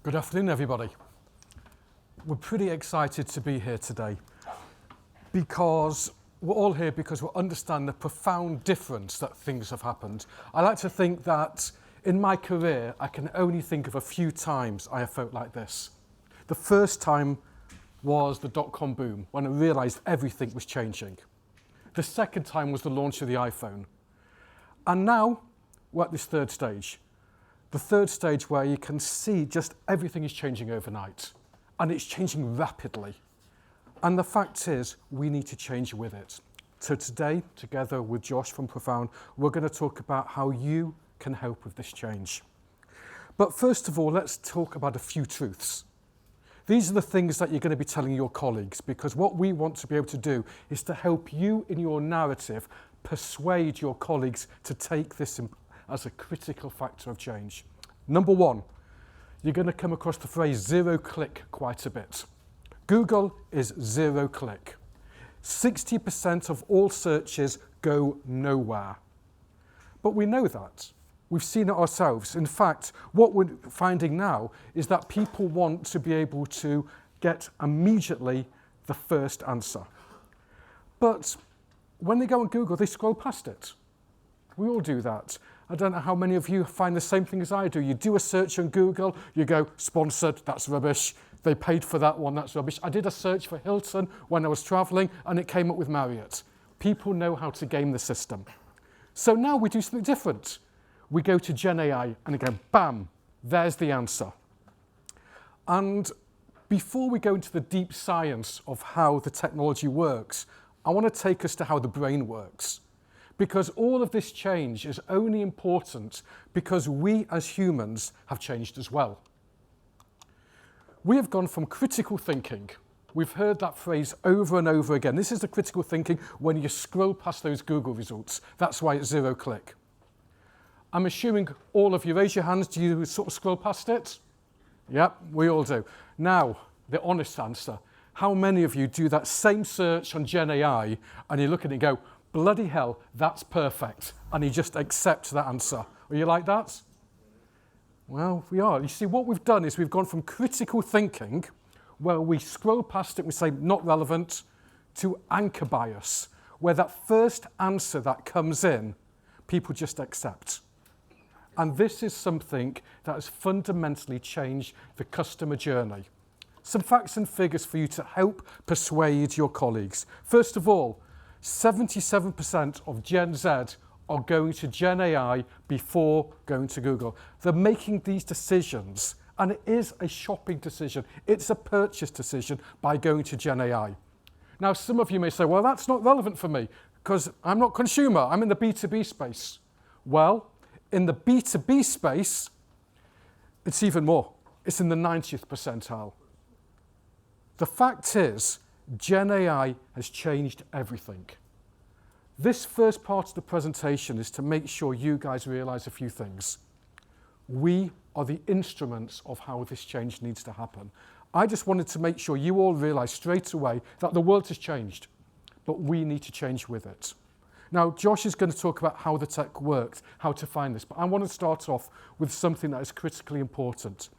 Good afternoon, everybody. We're pretty excited to be here today because we're all here because we understand the profound difference that things have happened. I like to think that in my career, I can only think of a few times I have felt like this. The first time was the dot-com boom, when I realized everything was changing. The second time was the launch of the iPhone. And now we're at this third stage. The third stage where you can see just everything is changing overnight. And it's changing rapidly. And the fact is, we need to change with it. So today, together with Josh from Profound, we're going to talk about how you can help with this change. But first of all, let's talk about a few truths. These are the things that you're going to be telling your colleagues, because what we want to be able to do is to help you in your narrative persuade your colleagues to take this as a critical factor of change. Number one, you're going to come across the phrase zero click quite a bit. Google is zero click. 60% of all searches go nowhere. But we know that. We've seen it ourselves. In fact, what we're finding now is that people want to be able to get immediately the first answer. But when they go on Google, they scroll past it. We all do that. I don't know how many of you find the same thing as I do. You do a search on Google, you go, sponsored, that's rubbish. They paid for that one, that's rubbish. I did a search for Hilton when I was traveling, and it came up with Marriott. People know how to game the system. So now we do something different. We go to GenAI, and again, bam, there's the answer. And before we go into the deep science of how the technology works, I want to take us to how the brain works. Because all of this change is only important because we as humans have changed as well. We have gone from critical thinking. We've heard that phrase over and over again. This is the critical thinking when you scroll past those Google results. That's why it's zero click. I'm assuming all of you raise your hands. Do you sort of scroll past it? Yep, we all do. Now, the honest answer. How many of you do that same search on GenAI and you look at it and go, bloody hell, that's perfect. And you just accept that answer. Are you like that? Well, we are. You see, what we've done is we've gone from critical thinking, where we scroll past it and we say, not relevant, to anchor bias, where that first answer that comes in, people just accept. And this is something that has fundamentally changed the customer journey. Some facts and figures for you to help persuade your colleagues. First of all, 77% of Gen Z are going to GenAI before going to Google. They're making these decisions, and it is a shopping decision. It's a purchase decision by going to GenAI. Now, some of you may say, well, that's not relevant for me because I'm not consumer. I'm in the B2B space. Well, in the B2B space, it's even more. It's in the 90th percentile. The fact is, GenAI has changed everything. This first part of the presentation is to make sure you guys realize a few things. We are the instruments of how this change needs to happen. I just wanted to make sure you all realize straight away that the world has changed, but we need to change with it. Now, Josh is going to talk about how the tech works, how to find this, but I want to start off with something that is critically important.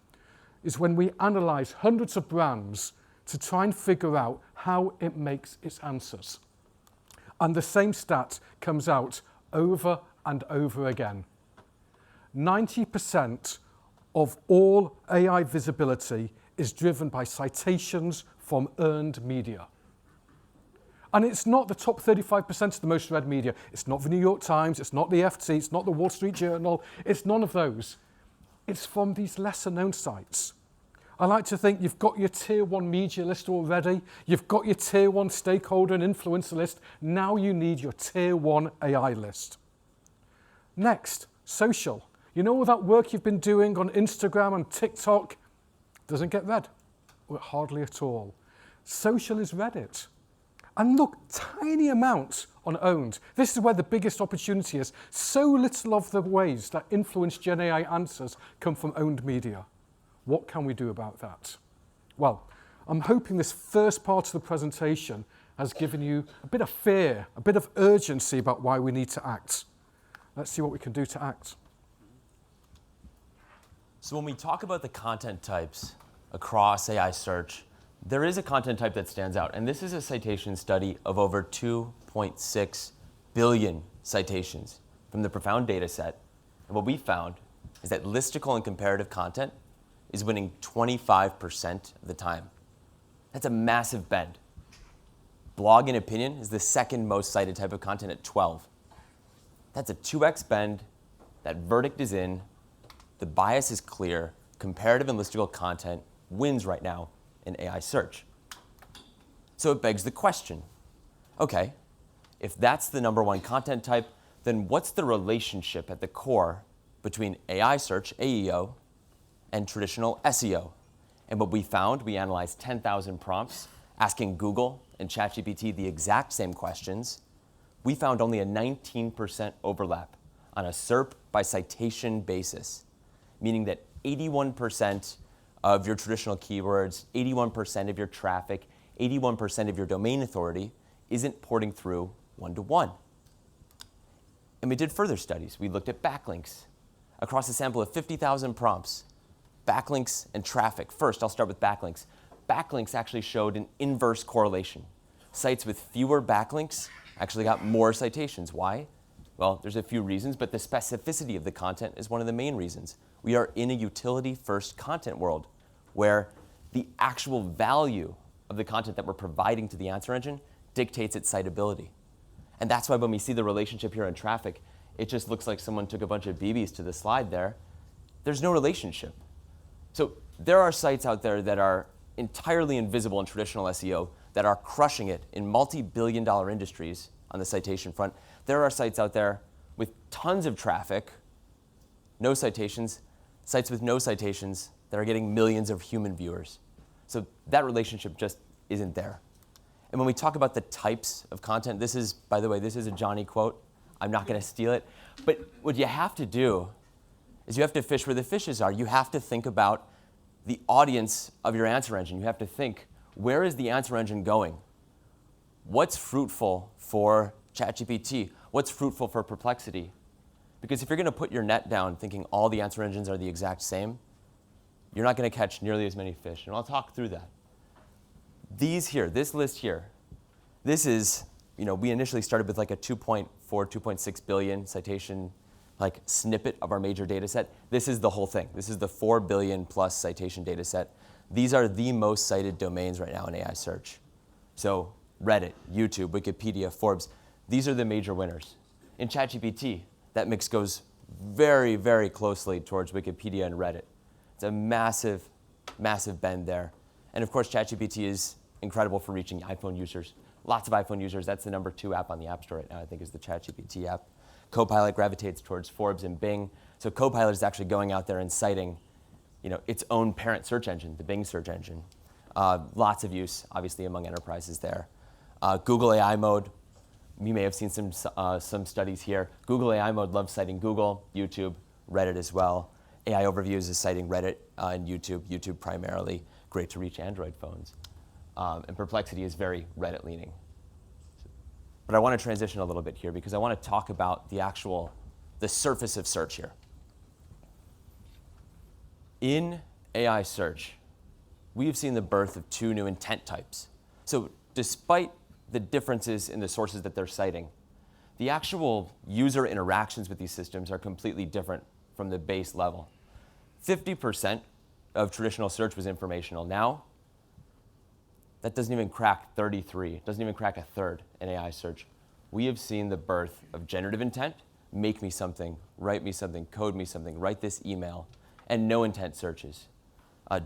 Is when we analyze hundreds of brands to try and figure out how it makes its answers. And the same stat comes out over and over again. 90% of all AI visibility is driven by citations from earned media. And it's not the top 35% of the most read media. It's not the New York Times, it's not the FT, it's not the Wall Street Journal, it's none of those. It's from these lesser known sites. I like to think you've got your tier one media list already. You've got your tier one stakeholder and influencer list. Now you need your tier one AI list. Next, social. You know all that work you've been doing on Instagram and TikTok doesn't get read, or hardly at all. Social is Reddit. And look, tiny amounts on owned. This is where the biggest opportunity is. So little of the ways that influence GenAI answers come from owned media. What can we do about that? Well, I'm hoping this first part of the presentation has given you a bit of fear, a bit of urgency about why we need to act. Let's see what we can do to act. So when we talk about the content types across AI search, there is a content type that stands out. And this is a citation study of over 2.6 billion citations from the Profound data set. And what we found is that listicle and comparative content is winning 25% of the time. That's a massive bend. Blog and opinion is the second most cited type of content at 12. That's a 2x bend. That verdict is in. The bias is clear. Comparative and listicle content wins right now in AI search. So it begs the question, okay, if that's the #1 content type, then what's the relationship at the core between AI search, AEO, and traditional SEO? And what we found, we analyzed 10,000 prompts asking Google and ChatGPT the exact same questions. We found only a 19% overlap on a SERP by citation basis, meaning that 81% of your traditional keywords, 81% of your traffic, 81% of your domain authority isn't porting through one-to-one. And we did further studies. We looked at backlinks across a sample of 50,000 prompts. Backlinks and traffic. First, I'll start with backlinks. Backlinks actually showed an inverse correlation. Sites with fewer backlinks actually got more citations. Why? Well, there's a few reasons, but the specificity of the content is one of the main reasons. We are in a utility-first content world where the actual value of the content that we're providing to the answer engine dictates its citability. And that's why when we see the relationship here in traffic, it just looks like someone took a bunch of BBs to the slide there. There's no relationship. So there are sites out there that are entirely invisible in traditional SEO that are crushing it in multi-billion-dollar industries on the citation front. There are sites out there with tons of traffic, no citations, sites with no citations that are getting millions of human viewers. So that relationship just isn't there. And when we talk about the types of content, this is, by the way, this is a Jonny quote. I'm not going to steal it. But what you have to do is you have to fish where the fishes are. You have to think about the audience of your answer engine. You have to think, where is the answer engine going? What's fruitful for ChatGPT? What's fruitful for Perplexity? Because if you're going to put your net down thinking all the answer engines are the exact same, you're not going to catch nearly as many fish. And I'll talk through that. These here, this list here, this is, we initially started with like a 2.4, 2.6 billion citation snippet of our major data set. This is the whole thing. This is the 4 billion plus citation data set. These are the most cited domains right now in AI search. So Reddit, YouTube, Wikipedia, Forbes, these are the major winners. In ChatGPT, that mix goes very, very closely towards Wikipedia and Reddit. It's a massive, massive bend there. And of course, ChatGPT is incredible for reaching iPhone users. Lots of iPhone users. That's the #2 app on the App Store right now, I think, is the ChatGPT app. Copilot gravitates towards Forbes and Bing. So Copilot is actually going out there and citing its own parent search engine, the Bing search engine. Lots of use, obviously, among enterprises there. Google AI mode. You may have seen some studies here. Google AI mode loves citing Google, YouTube, Reddit as well. AI Overviews is citing Reddit and YouTube primarily. Great to reach Android phones. And Perplexity is very Reddit leaning. But I want to transition a little bit here because I want to talk about the surface of search here. In AI search, we have seen the birth of 2 new intent types. So despite the differences in the sources that they're citing, the actual user interactions with these systems are completely different from the base level. 50% of traditional search was informational. Now, that doesn't even crack 33. It doesn't even crack a third in AI search. We have seen the birth of generative intent, make me something, write me something, code me something, write this email, and no intent searches.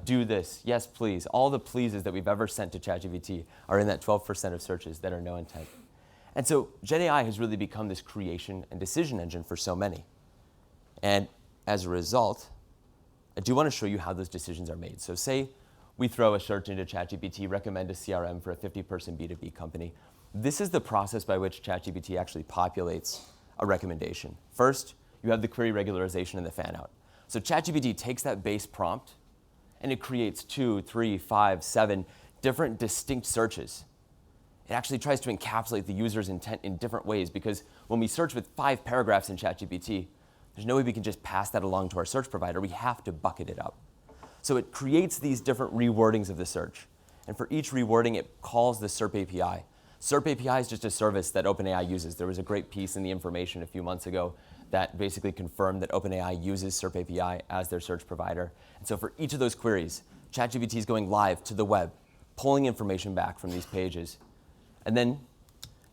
Do this, yes please. All the pleases that we've ever sent to ChatGPT are in that 12% of searches that are no intent. And so GenAI has really become this creation and decision engine for so many. And as a result, I do want to show you how those decisions are made. So say we throw a search into ChatGPT, recommend a CRM for a 50-person B2B company. This is the process by which ChatGPT actually populates a recommendation. First, you have the query regularization and the fan out. So ChatGPT takes that base prompt and it creates 2, 3, 5, 7 different distinct searches. It actually tries to encapsulate the user's intent in different ways because when we search with 5 paragraphs in ChatGPT, There's no way we can just pass that along to our search provider. We have to bucket it up. So it creates these different rewordings of the search. And for each rewording, it calls the SERP API. SERP API is just a service that OpenAI uses. There was a great piece in the information a few months ago that basically confirmed that OpenAI uses SERP API as their search provider. And so for each of those queries, ChatGPT is going live to the web, pulling information back from these pages. And then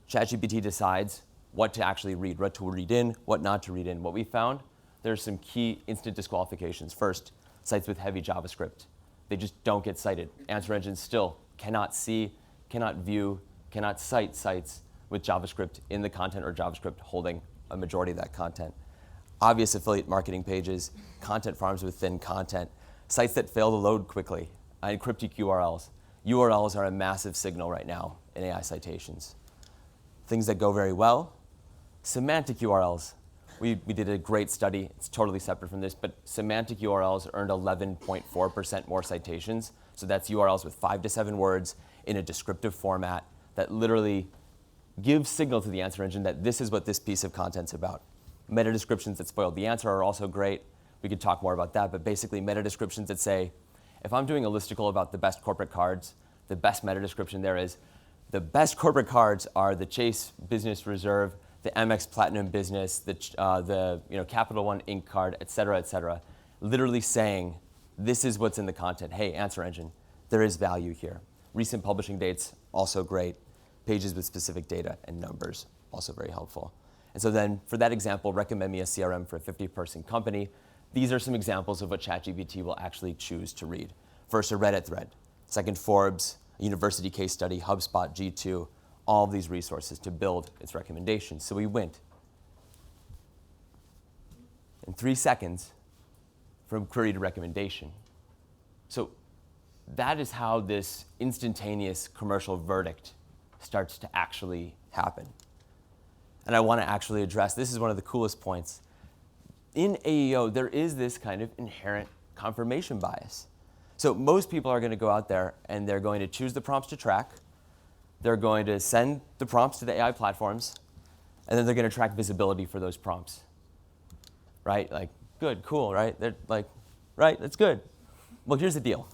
ChatGPT decides what to actually read, what to read in, what not to read in. What we found, there's some key instant disqualifications. First, sites with heavy JavaScript. They just don't get cited. Answer engines still cannot see, cannot view, cannot cite sites with JavaScript in the content or JavaScript holding a majority of that content. Obvious affiliate marketing pages, content farms with thin content, sites that fail to load quickly, and cryptic URLs. URLs are a massive signal right now in AI citations. Things that go very well, semantic URLs. We did a great study, it's totally separate from this, but semantic URLs earned 11.4% more citations. So that's URLs with 5 to 7 words in a descriptive format that literally gives signal to the answer engine that this is what this piece of content's about. Meta descriptions that spoiled the answer are also great. We could talk more about that, but basically meta descriptions that say, if I'm doing a listicle about the best corporate cards, the best meta description there is, the best corporate cards are the Chase Business Reserve, the Amex Platinum Business, the Capital One Inc. card, et cetera, literally saying, this is what's in the content. Hey, answer engine, there is value here. Recent publishing dates, also great. Pages with specific data and numbers, also very helpful. And so then, for that example, recommend me a CRM for a 50-person company. These are some examples of what ChatGPT will actually choose to read. First, a Reddit thread. Second, Forbes, a university case study, HubSpot, G2, all of these resources to build its recommendations. So we went in 3 seconds from query to recommendation. So that is how this instantaneous commercial verdict starts to actually happen. And I want to actually address, this is one of the coolest points. In AEO, there is this kind of inherent confirmation bias. So most people are going to go out there and they're going to choose the prompts to track. They're going to send the prompts to the AI platforms, and then they're going to track visibility for those prompts. Right? Like, good, cool, right? They're like, right, that's good. Well, here's the deal.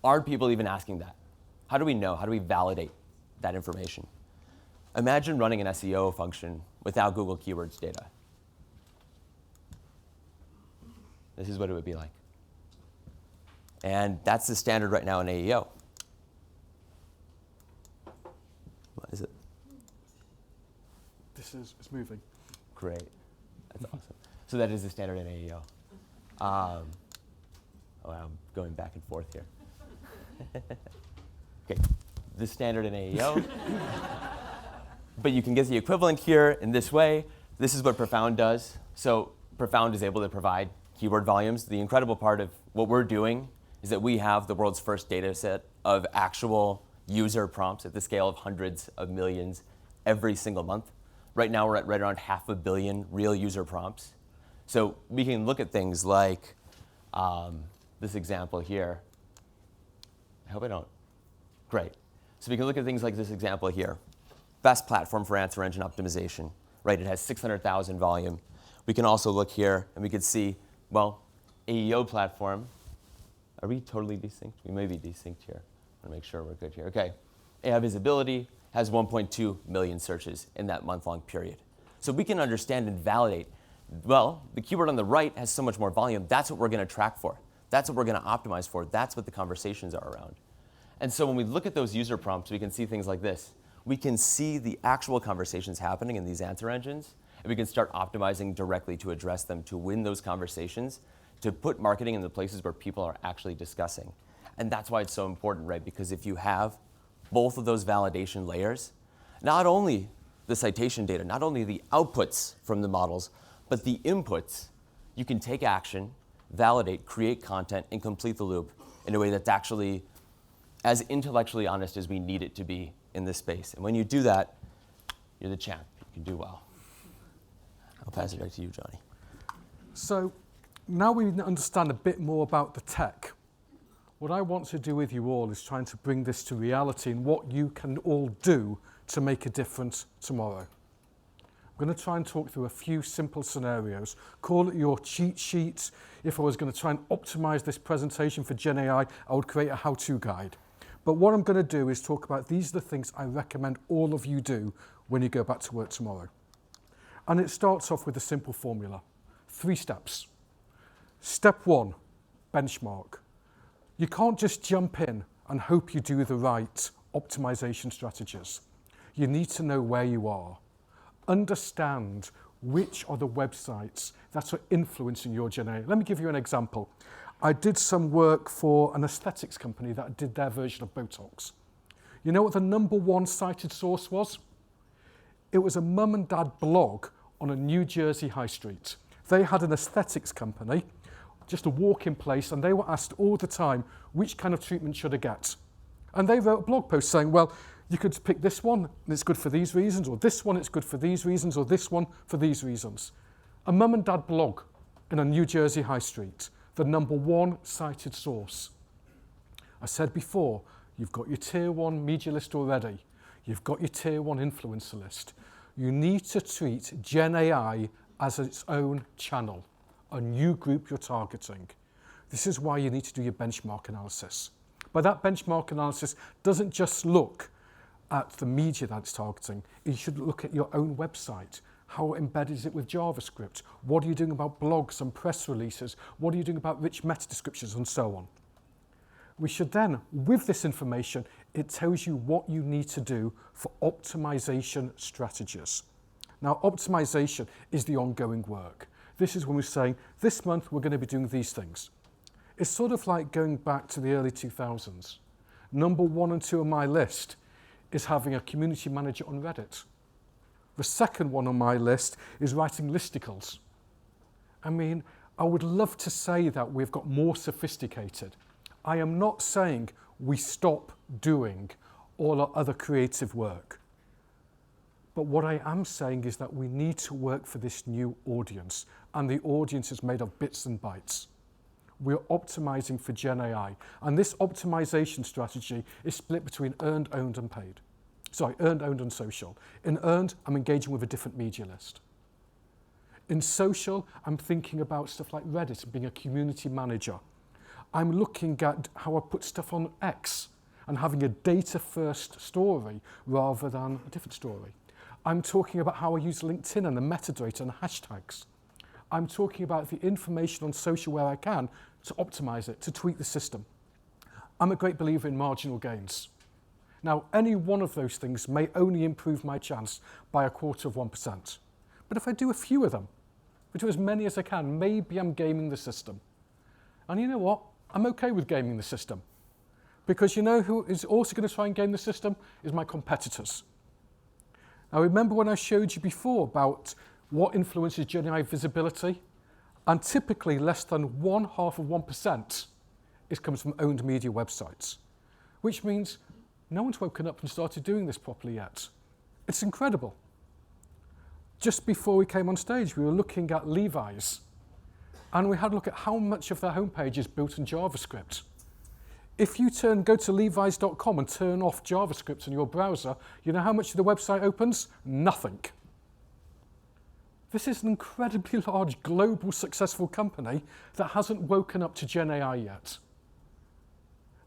Are people even asking that? How do we know? How do we validate that information? Imagine running an SEO function without Google Keywords data. This is what it would be like. And that's the standard right now in AEO. What is it? It's moving. Great. That's awesome. So that is the standard in AEO. I'm going back and forth here. Okay, the standard in AEO. But you can get the equivalent here in this way. This is what Profound does. So Profound is able to provide keyword volumes. The incredible part of what we're doing is that we have the world's first data set of actual user prompts at the scale of hundreds of millions every single month. Right now, we're at right around 500 million real user prompts. So we can look at things like this example here. I hope I don't. Great. So we can look at things like this example here. Best platform for answer engine optimization, right? It has 600,000 volume. We can also look here and we can see, well, AEO platform. Are we totally desynced? We may be desynced here. I want to make sure we're good here. Okay. AI visibility has 1.2 million searches in that month-long period. So we can understand and validate, well, the keyword on the right has so much more volume. That's what we're going to track for. That's what we're going to optimize for. That's what the conversations are around. And so when we look at those user prompts, we can see things like this. We can see the actual conversations happening in these answer engines, and we can start optimizing directly to address them, to win those conversations, to put marketing in the places where people are actually discussing. And that's why it's so important, right? Because if you have both of those validation layers, not only the citation data, not only the outputs from the models, but the inputs, you can take action, validate, create content, and complete the loop in a way that's actually as intellectually honest as we need it to be in this space. And when you do that, you're the champ. You can do well. I'll pass it back to you, Jonny. So now we understand a bit more about the tech. What I want to do with you all is trying to bring this to reality and what you can all do to make a difference tomorrow. I'm going to try and talk through a few simple scenarios. Call it your cheat sheet. If I was going to try and optimize this presentation for GenAI, I would create a how-to guide. But what I'm going to do is talk about these are the things I recommend all of you do when you go back to work tomorrow. And it starts off with a simple formula. 3 steps. Step 1, benchmark. You can't just jump in and hope you do the right optimization strategies. You need to know where you are. Understand which are the websites that are influencing your GenAI. Let me give you an example. I did some work for an aesthetics company that did their version of Botox. You know what the #1 cited source was? It was a mum and dad blog on a New Jersey high street. They had an aesthetics company, just a walk-in place, and they were asked all the time, which kind of treatment should I get? And they wrote a blog post saying, well, you could pick this one, and it's good for these reasons, or this one, it's good for these reasons, or this one for these reasons. A mum and dad blog in a New Jersey high street, the #1 cited source. I said before, you've got your tier 1 media list already. You've got your tier 1 influencer list. You need to treat GenAI as its own channel, a new group you're targeting. This is why you need to do your benchmark analysis. But that benchmark analysis doesn't just look at the media that it's targeting. You should look at your own website. How embedded is it with JavaScript? What are you doing about blogs and press releases? What are you doing about rich meta descriptions and so on? We should then, with this information, it tells you what you need to do for optimization strategies. Now, optimization is the ongoing work. This is when we're saying, this month we're going to be doing these things. It's sort of like going back to the early 2000s. #1 and 2 on my list is having a community manager on Reddit. The second one on my list is writing listicles. I mean, I would love to say that we've got more sophisticated. I am not saying we stop doing all our other creative work. But what I am saying is that we need to work for this new audience, and the audience is made of bits and bytes. We're optimizing for GenAI, and this optimization strategy is split between earned, owned, and paid. Sorry, earned, owned, and social. In earned, I'm engaging with a different media list. In social, I'm thinking about stuff like Reddit and being a community manager. I'm looking at how I put stuff on X and having a data-first story rather than a different story. I'm talking about how I use LinkedIn and the metadata and hashtags. I'm talking about the information on social where I can to optimize it, to tweak the system. I'm a great believer in marginal gains. Now, any one of those things may only improve my chance by 1/4%. But if I do a few of them, if I do as many as I can, maybe I'm gaming the system. And you know what? I'm okay with gaming the system. Because you know who is also going to try and game the system? Is my competitors. Now, remember when I showed you before about what influences GenAI visibility? And typically less than 0.5% comes from owned media websites, which means no one's woken up and started doing this properly yet. It's incredible. Just before we came on stage, we were looking at Levi's, and we had a look at how much of their homepage is built in JavaScript. If you go to levis.com and turn off JavaScript in your browser, you know how much the website opens? Nothing. This is an incredibly large, global, successful company that hasn't woken up to GenAI yet.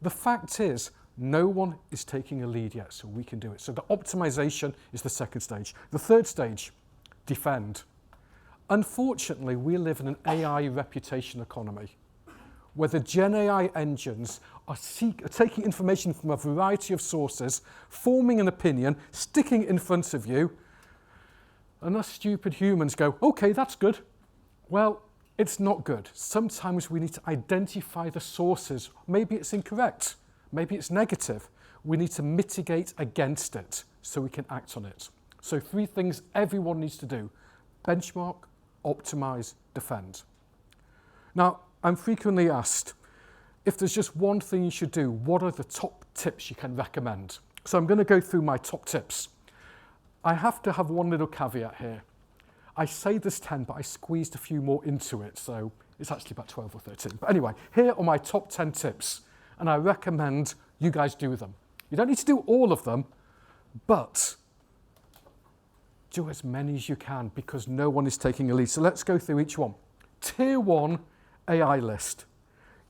The fact is, no one is taking a lead yet, so we can do it. So the optimization is the second stage. The third stage, defend. Unfortunately, we live in an AI reputation economy, where the GenAI engines are taking information from a variety of sources, forming an opinion, sticking it in front of you, and us stupid humans go, okay, that's good. Well, it's not good. Sometimes we need to identify the sources. Maybe it's incorrect. Maybe it's negative. We need to mitigate against it so we can act on it. So 3 things everyone needs to do: benchmark, optimize, defend. Now, I'm frequently asked, if there's just one thing you should do, what are the top tips you can recommend? So I'm going to go through my top tips. I have to have one little caveat here. I say there's 10, but I squeezed a few more into it, so it's actually about 12 or 13. But anyway, here are my top 10 tips, and I recommend you guys do them. You don't need to do all of them, but do as many as you can because no one is taking a lead. So let's go through each one. Tier 1 AI list.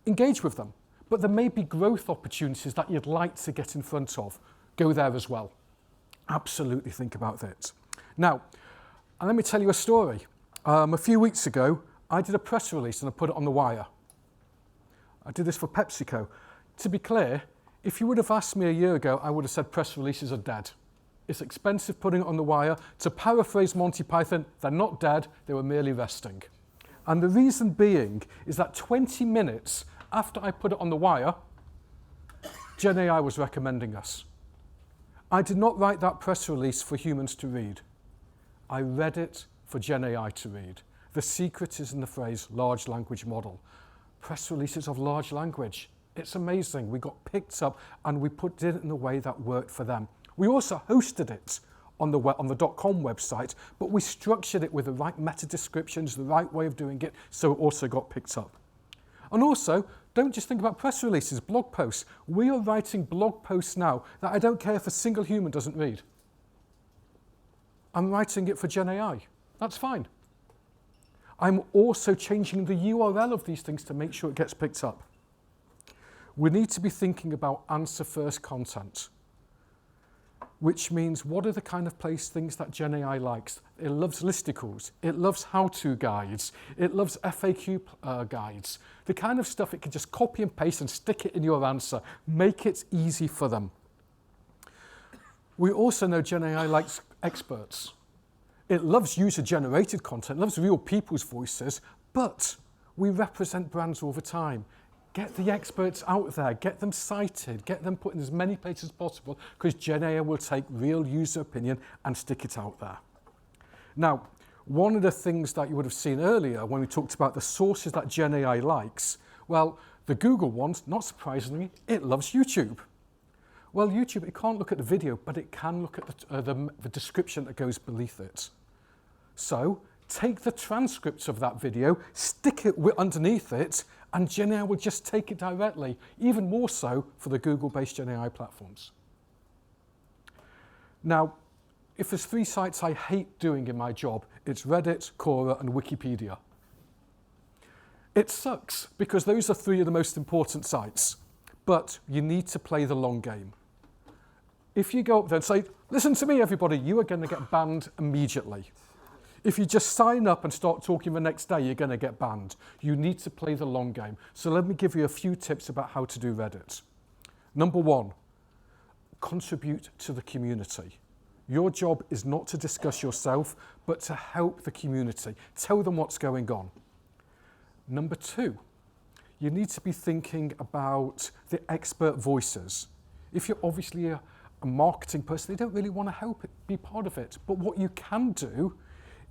Engage with them, but there may be growth opportunities that you'd like to get in front of. Go there as well. Absolutely think about that. Now, and let me tell you a story. A few weeks ago, I did a press release and I put it on the wire. I did this for PepsiCo. To be clear, if you would have asked me a year ago, I would have said press releases are dead. It's expensive putting it on the wire. To paraphrase Monty Python, they're not dead, they were merely resting. And the reason being is that 20 minutes after I put it on the wire, GenAI was recommending us. I did not write that press release for humans to read. I read it for GenAI to read. The secret is in the phrase large language model. Press releases of large language. It's amazing. We got picked up and we put it in a way that worked for them. We also hosted it on the .com website, but we structured it with the right meta descriptions, the right way of doing it, so it also got picked up. And also, don't just think about press releases, blog posts. We are writing blog posts now that I don't care if a single human doesn't read. I'm writing it for GenAI. That's fine. I'm also changing the URL of these things to make sure it gets picked up. We need to be thinking about answer-first content, which means what are the kind of things that GenAI likes? It loves listicles. It loves how-to guides. It loves FAQ guides. The kind of stuff it can just copy and paste and stick it in your answer. Make it easy for them. We also know GenAI likes experts. It loves user-generated content, loves real people's voices, but we represent brands all the time. Get the experts out there, get them cited, get them put in as many places as possible, because GenAI will take real user opinion and stick it out there. Now, one of the things that you would have seen earlier when we talked about the sources that GenAI likes, well, the Google ones, not surprisingly, it loves YouTube. Well, YouTube, it can't look at the video, but it can look at the description that goes beneath it. So take the transcripts of that video, stick it underneath it, and GenAI will just take it directly, even more so for the Google-based GenAI platforms. Now, if there's 3 sites I hate doing in my job, it's Reddit, Quora, and Wikipedia. It sucks, because those are 3 of the most important sites, but you need to play the long game. If you go up there and say, listen to me, everybody, you are going to get banned immediately. If you just sign up and start talking the next day, you're going to get banned. You need to play the long game. So let me give you a few tips about how to do Reddit. Number 1, contribute to the community. Your job is not to discuss yourself, but to help the community. Tell them what's going on. Number 2, you need to be thinking about the expert voices. If you're obviously a marketing person, they don't really want to help it, be part of it. But what you can do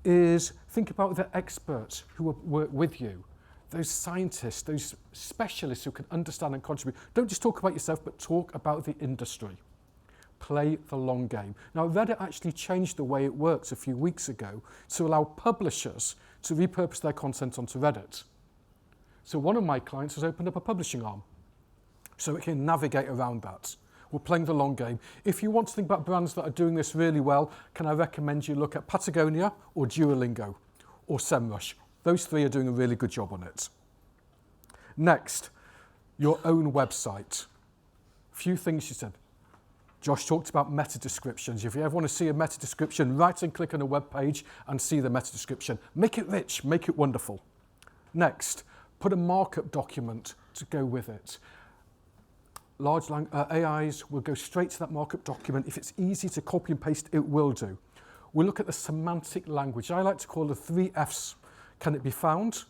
is think about the experts who work with you, those scientists, those specialists who can understand and contribute. Don't just talk about yourself, but talk about the industry. Play the long game. Now, Reddit actually changed the way it works a few weeks ago to allow publishers to repurpose their content onto Reddit. So one of my clients has opened up a publishing arm, so it can navigate around that. We're playing the long game. If you want to think about brands that are doing this really well, can I recommend you look at Patagonia or Duolingo or SEMrush? Those 3 are doing a really good job on it. Next, your own website. A few things you said. Josh talked about meta descriptions. If you ever want to see a meta description, right and click on a web page and see the meta description. Make it rich, make it wonderful. Next, put a markup document to go with it. Large AIs will go straight to that markup document. If it's easy to copy and paste, it will do. We'll look at the semantic language. I like to call the 3 Fs. Can it be found?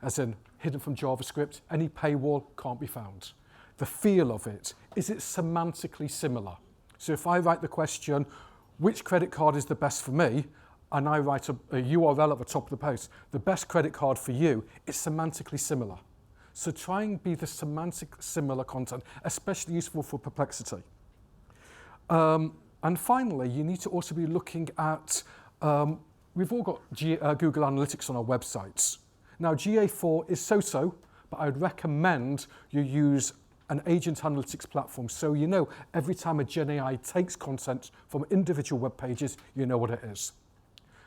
As in, hidden from JavaScript. Any paywall can't be found. The feel of it. Is it semantically similar? So if I write the question, which credit card is the best for me? And I write a URL at the top of the post, the best credit card for you, it's semantically similar. So try and be the semantic similar content, especially useful for perplexity. And finally, you need to also be looking at, we've all got Google Analytics on our websites. Now, GA4 is so-so, but I would recommend you use an agent analytics platform. So you know every time a GenAI takes content from individual web pages, you know what it is.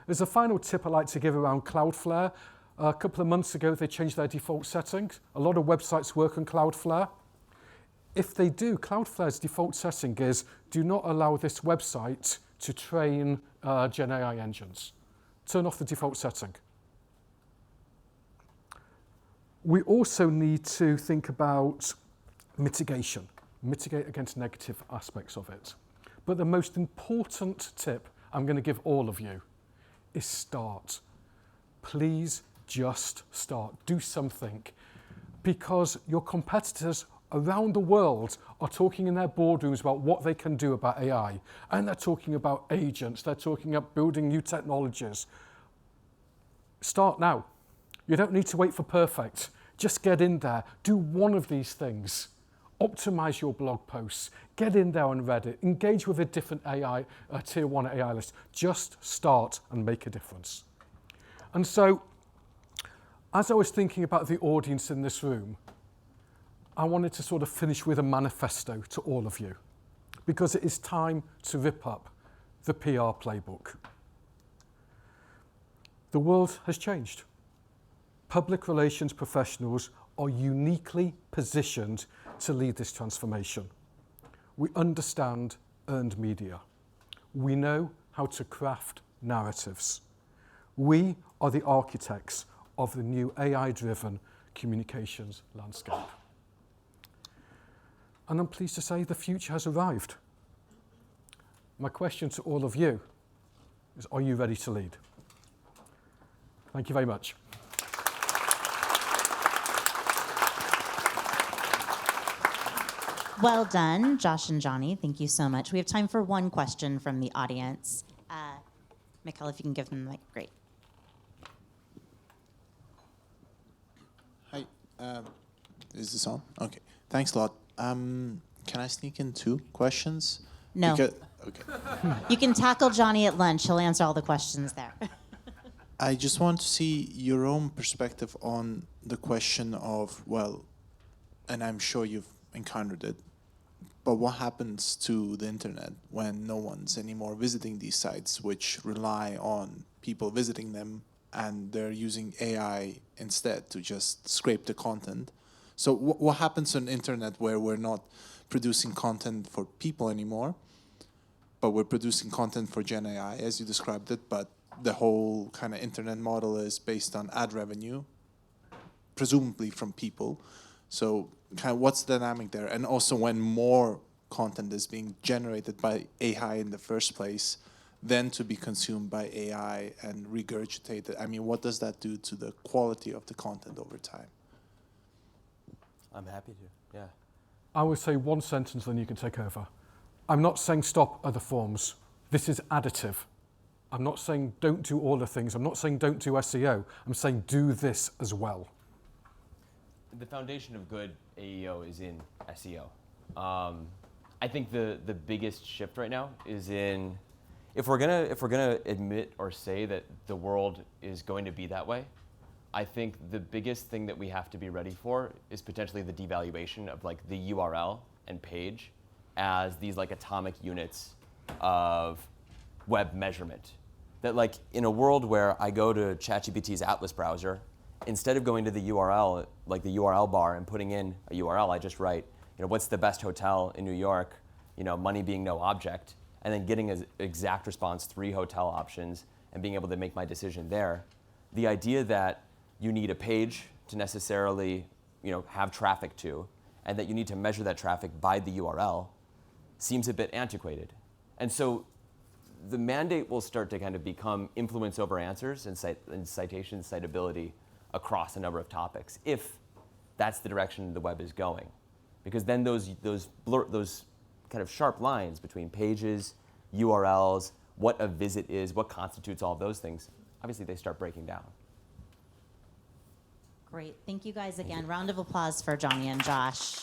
There's a final tip I'd like to give around Cloudflare. A couple of months ago, they changed their default settings. A lot of websites work on Cloudflare. If they do, Cloudflare's default setting is do not allow this website to train GenAI engines. Turn off the default setting. We also need to think about mitigation, mitigate against negative aspects of it. But the most important tip I'm going to give all of you is start. Please just start. Do something. Because your competitors around the world are talking in their boardrooms about what they can do about AI. And they're talking about agents. They're talking about building new technologies. Start now. You don't need to wait for perfect. Just get in there. Do one of these things. Optimize your blog posts. Get in there on Reddit. Engage with a different AI, tier 1 AI list. Just start and make a difference. And so, as I was thinking about the audience in this room, I wanted to sort of finish with a manifesto to all of you, because it is time to rip up the PR playbook. The world has changed. Public relations professionals are uniquely positioned to lead this transformation. We understand earned media. We know how to craft narratives. We are the architects of the new AI-driven communications landscape. And I'm pleased to say the future has arrived. My question to all of you is, are you ready to lead? Thank you very much. Well done, Josh and Jonny. Thank you so much. We have time for one question from the audience. Mikhail, if you can give them the mic, great. Hi, is this on? Okay, thanks a lot. Can I sneak in 2 questions? No. Okay. You can tackle Jonny at lunch. He'll answer all the questions there. I just want to see your own perspective on the question of, well, and I'm sure you've encountered it, but what happens to the internet when no one's anymore visiting these sites, which rely on people visiting them, and they're using AI instead to just scrape the content? So what happens on the internet where we're not producing content for people anymore, but we're producing content for GenAI, as you described it, but the whole kind of internet model is based on ad revenue, presumably from people. So kind of what's the dynamic there? And also when more content is being generated by AI in the first place, then to be consumed by AI and regurgitated, I mean, what does that do to the quality of the content over time? I'm happy to, yeah. I would say one sentence, then you can take over. I'm not saying stop other forms. This is additive. I'm not saying don't do all the things. I'm not saying don't do SEO. I'm saying do this as well. The foundation of good AEO is in SEO. I think the biggest shift right now is in, if we're gonna admit or say that the world is going to be that way, I think the biggest thing that we have to be ready for is potentially the devaluation of like the URL and page as these like atomic units of web measurement. That like in a world where I go to ChatGPT's Atlas browser, instead of going to the URL, like the URL bar and putting in a URL, I just write, you know, what's the best hotel in New York, you know, money being no object, and then getting an exact response, 3 hotel options, and being able to make my decision there. The idea that you need a page to necessarily, you know, have traffic to, and that you need to measure that traffic by the URL seems a bit antiquated. And so the mandate will start to kind of become influence over answers and citation citability across a number of topics, if that's the direction the web is going. Because then those kind of sharp lines between pages, URLs, what a visit is, what constitutes all those things, obviously they start breaking down. Great. Thank you guys again. Round of applause for Jonny and Josh.